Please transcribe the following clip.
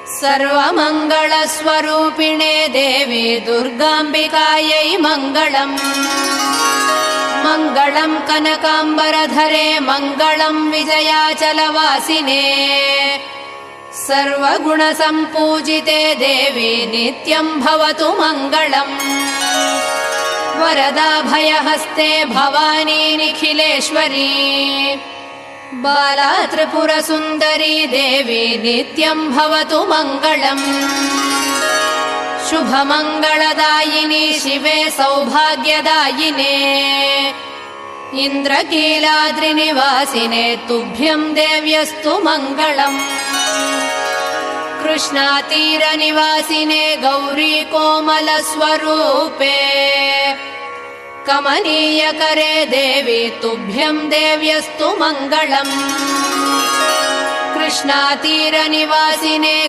सर्वमङ्गलस्वरूपिणे देवी दुर्गाम्बिकायै मङ्गलम्। मङ्गलम् कनकाम्बरधरे मङ्गलम् विजयाचलवासिने। सर्वगुणसम्पूजिते देवी नित्यम् भवतु मङ्गलम्। वरदाभयहस्ते भवानी निखिलेश्वरी। बाला त्रिपुरसुन्दरी देवी नित्यम् भवतु मङ्गलम्। शुभमङ्गलदायिनी शिवे सौभाग्यदायिने। इन्द्रकीलाद्रिनिवासिने तुभ्यम् देव्यस्तु मङ्गलम्। कृष्णातीरनिवासिने गौरी कोमलस्वरूपे। कमनीयकरे देवी तुभ्यम् देव्यस्तु मङ्गलम्। कृष्णातीरनिवासिने